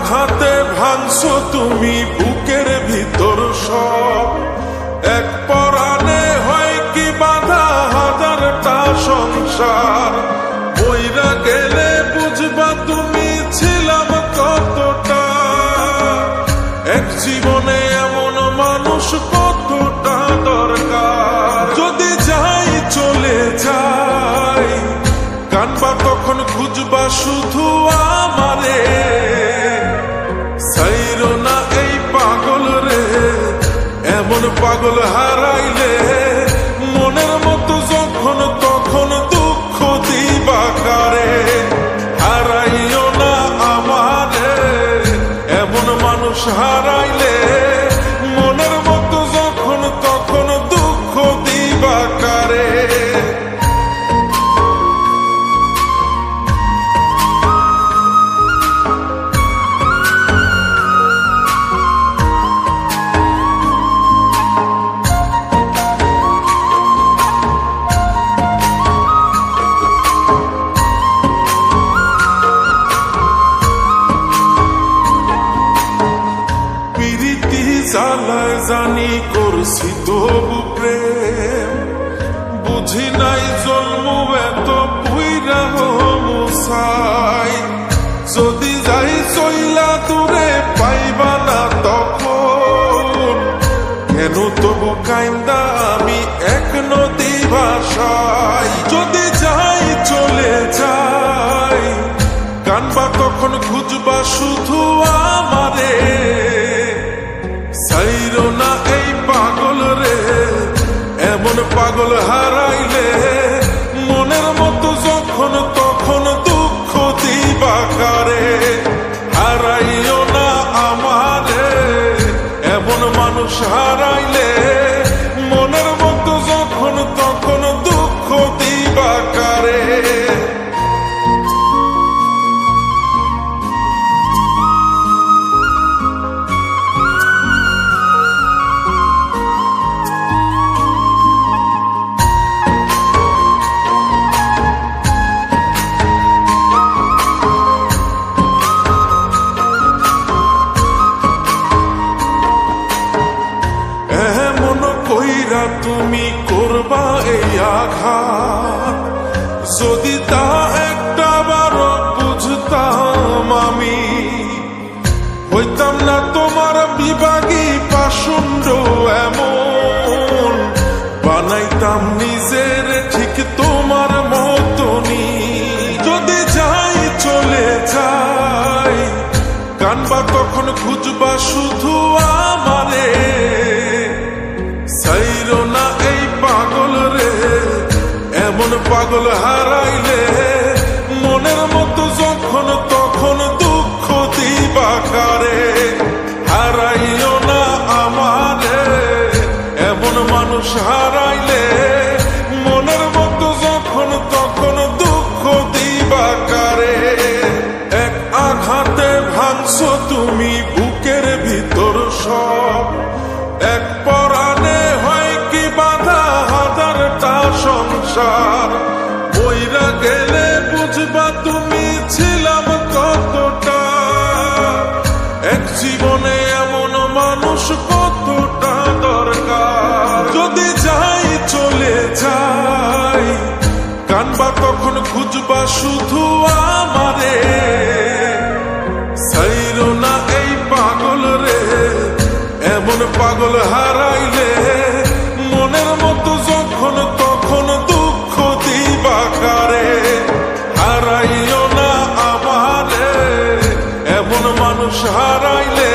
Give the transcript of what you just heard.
আঘাতে ভাঙছো তুমি বুকের ভিতর সব। এক পরাণে হয় কি বাধা হাজারটা সংসার। বইরা গেলে বুঝবা তুমি ছিলাম কতটা। এক জীবনে এমন মানুষ কতটা দরকার। যদি যাই চলে যাই কানবা তখন খুঁজবা শুধু আমারে। সাইরো না এই পাগল রে, এমন পাগল হারাইলে মনের মতো যখন তখন দুঃখ দিবা কারে। হারাইও না আমারে, এমন মানুষ হারাইলে মনের মতো যখন তখন দুঃখ দিবা কারে। জ্বালায় জানি করছি তবু প্রেম। বুঝি নাই জন্ম এত পুইরা মুসাই। যদি যাই চইলা দূরে পাইবা না তখন কেন তবু কাইন্দা আমি এক নদী ভাষায়। যদি যাই চলে যাই কানবা তখন খুঁজবা শুধু আমারে। সাইরো না এই পাগল রে, এমন পাগল হারাইলে মনের মতো যখন তখন দুঃখ দিবা কারে। হারাইও না আমারে, এমন মানুষ হারাইলে মনের মতো যখন তখন দুঃখ দিবা কারে। কইরা তুমি করবা এই আঘাত। যদি তা একটা বার বুঝতাম আমি হইতাম না তোমার বিভাগী পাষণ্ড এমন। বানাইতাম নিজের ঠিক তোমার মতনই। যদি যাই চলে যাই কানবা তখন খুঁজবা শুধু আমারে। সাইরো না এই পাগল রে, এমন পাগল হারাইলে মনের মতো যখন তখন দুঃখ দিবা কারে। হারাইও না আমারে, এমন মানুষ হারাইলে মনের মতো যখন তখন দুঃখ দিবা কারে। এক আঘাতে ভাঙছো তুমি বুকের ভিতর সব। এক পরাণে হয় কি বাধা হাজারটা সংসার। বইরা গেলে বুঝবা তুমি ছিলাম কতটা। এক জীবনে এমন মানুষ কতটা দরকার। যদি যাই চলে যাই কানবা তখন খুঁজবা শুধু আমারে। সাইরো না এই পাগল রে, এমন পাগল হারাইলে মনের মতো যখন তখন দুঃখ দিবা কারে। হারাইও না আমারে, এমন মানুষ হারাইলে